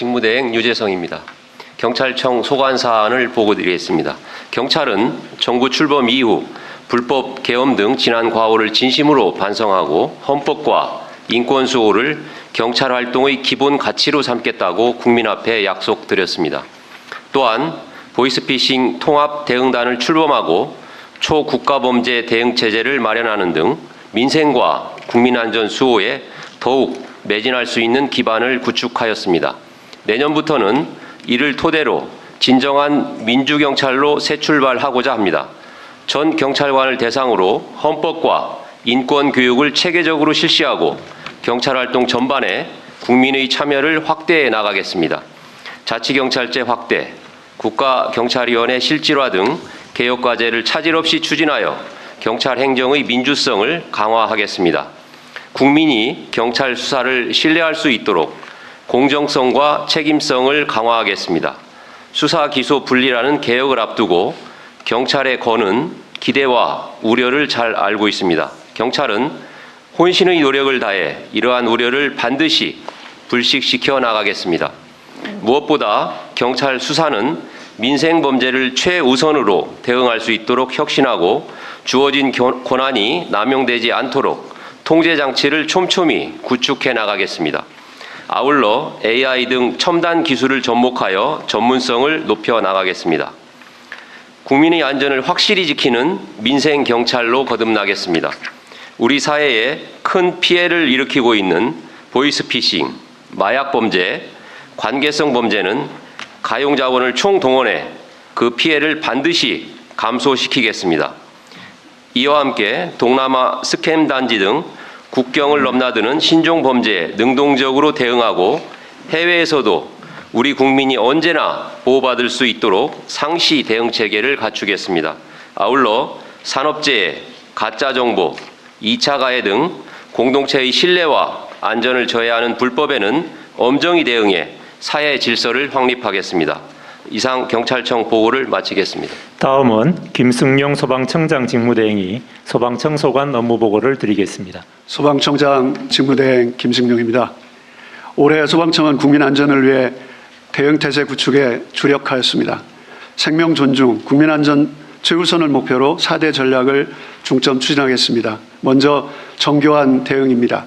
직무대행 유재성입니다. 경찰청 소관 사안을 보고드리겠습니다. 경찰은 정부 출범 이후 불법 계엄 등 지난 과오를 진심으로 반성하고 헌법과 인권 수호를 경찰 활동의 기본 가치로 삼겠다고 국민 앞에 약속드렸습니다. 또한 보이스피싱 통합 대응단을 출범하고 초국가범죄 대응 체제를 마련하는 등 민생과 국민 안전 수호에 더욱 매진할 수 있는 기반을 구축하였습니다. 내년부터는 이를 토대로 진정한 민주경찰로 새 출발하고자 합니다. 전 경찰관을 대상으로 헌법과 인권 교육을 체계적으로 실시하고 경찰활동 전반에 국민의 참여를 확대해 나가겠습니다. 자치경찰제 확대, 국가경찰위원회 실질화 등 개혁과제를 차질 없이 추진하여 경찰 행정의 민주성을 강화하겠습니다. 국민이 경찰 수사를 신뢰할 수 있도록 공정성과 책임성을 강화하겠습니다. 수사 기소 분리라는 개혁을 앞두고 경찰에 거는 기대와 우려를 잘 알고 있습니다. 경찰은 혼신의 노력을 다해 이러한 우려를 반드시 불식시켜 나가겠습니다. 무엇보다 경찰 수사는 민생 범죄를 최우선으로 대응할 수 있도록 혁신하고 주어진 권한이 남용되지 않도록 통제 장치를 촘촘히 구축해 나가겠습니다. 아울러 AI 등 첨단 기술을 접목하여 전문성을 높여 나가겠습니다. 국민의 안전을 확실히 지키는 민생 경찰로 거듭나겠습니다. 우리 사회에 큰 피해를 일으키고 있는 보이스피싱, 마약 범죄, 관계성 범죄는 가용 자원을 총동원해 그 피해를 반드시 감소시키겠습니다. 이와 함께 동남아 스캠 단지 등 국경을 넘나드는 신종 범죄에 능동적으로 대응하고 해외에서도 우리 국민이 언제나 보호받을 수 있도록 상시 대응 체계를 갖추겠습니다. 아울러 산업재해, 가짜정보, 2차 가해 등 공동체의 신뢰와 안전을 저해하는 불법에는 엄정히 대응해 사회 질서를 확립하겠습니다. 이상 경찰청 보고를 마치겠습니다. 다음은 김승용 소방청장 직무대행이 소방청 소관 업무 보고를 드리겠습니다. 소방청장 직무대행 김승용입니다. 올해 소방청은 국민 안전을 위해 대응태세 구축에 주력하였습니다. 생명 존중, 국민 안전 최우선을 목표로 4대 전략을 중점 추진하겠습니다. 먼저 정교한 대응입니다.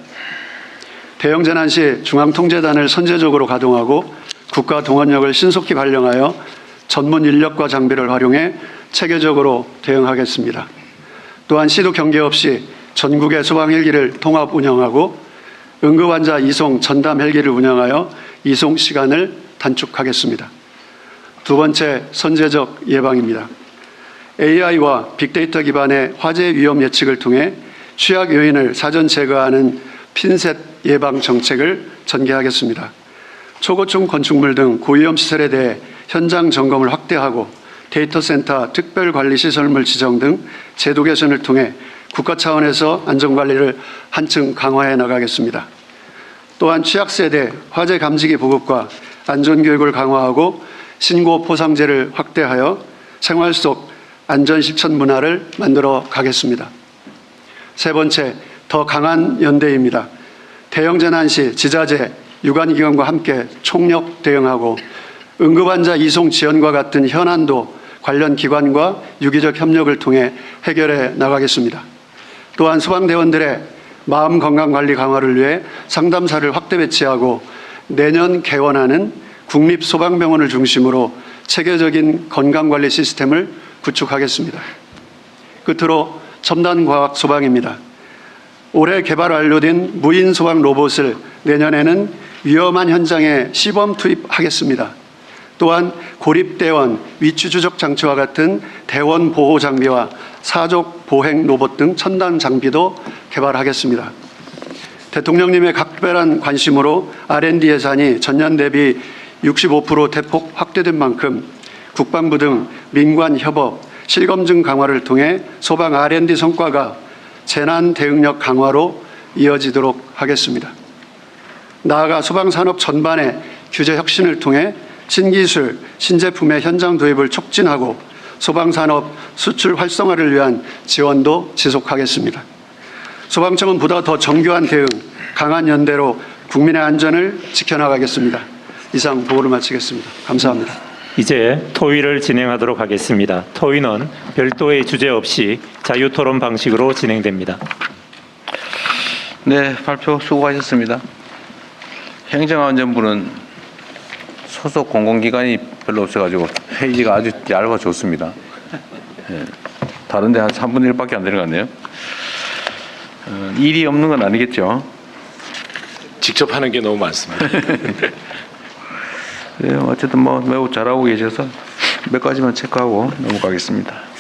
대형 재난 시 중앙통제단을 선제적으로 가동하고 국가 동원력을 신속히 발령하여 전문 인력과 장비를 활용해 체계적으로 대응하겠습니다. 또한 시도 경계 없이 전국의 소방 헬기를 통합 운영하고 응급환자 이송 전담 헬기를 운영하여 이송 시간을 단축하겠습니다. 두 번째, 선제적 예방입니다. AI와 빅데이터 기반의 화재 위험 예측을 통해 취약 요인을 사전 제거하는 핀셋 예방 정책을 전개하겠습니다. 초고층 건축물 등 고위험 시설에 대해 현장 점검을 확대하고 데이터 센터, 특별관리시설물 지정 등 제도 개선을 통해 국가 차원에서 안전관리를 한층 강화해 나가겠습니다. 또한 취약세대 화재 감지기 보급과 안전교육을 강화하고 신고 포상제를 확대하여 생활 속 안전실천 문화를 만들어 가겠습니다. 세 번째, 더 강한 연대입니다. 대형 재난 시 지자체, 유관기관과 함께 총력 대응하고 응급환자 이송 지원과 같은 현안도 관련 기관과 유기적 협력을 통해 해결해 나가겠습니다. 또한 소방대원들의 마음건강관리 강화를 위해 상담사를 확대 배치하고 내년 개원하는 국립소방병원을 중심으로 체계적인 건강관리 시스템을 구축하겠습니다. 끝으로 첨단과학 소방입니다. 올해 개발 완료된 무인 소방 로봇을 내년에는 위험한 현장에 시범 투입하겠습니다. 또한 고립대원, 위치추적 장치와 같은 대원 보호 장비와 사족 보행 로봇 등 첨단 장비도 개발하겠습니다. 대통령님의 각별한 관심으로 R&D 예산이 전년 대비 65% 대폭 확대된 만큼 국방부 등 민관 협업, 실검증 강화를 통해 소방 R&D 성과가 재난 대응력 강화로 이어지도록 하겠습니다. 나아가 소방산업 전반의 규제 혁신을 통해 신기술, 신제품의 현장 도입을 촉진하고 소방산업 수출 활성화를 위한 지원도 지속하겠습니다. 소방청은 보다 더 정교한 대응, 강한 연대로 국민의 안전을 지켜나가겠습니다. 이상 보고를 마치겠습니다. 감사합니다. 이제 토의를 진행하도록 하겠습니다. 토의는 별도의 주제 없이 자유토론 방식으로 진행됩니다. 네, 발표 수고하셨습니다. 행정안전부는 소속 공공기관이 별로 없어가지고 회의가 아주 얇아 좋습니다. 예, 다른데 한 3분의 1밖에 안 되는 것 같네요. 일이 없는 건 아니겠죠? 직접 하는 게 너무 많습니다. 네, 어쨌든 뭐 매우 잘하고 계셔서 몇 가지만 체크하고 넘어가겠습니다.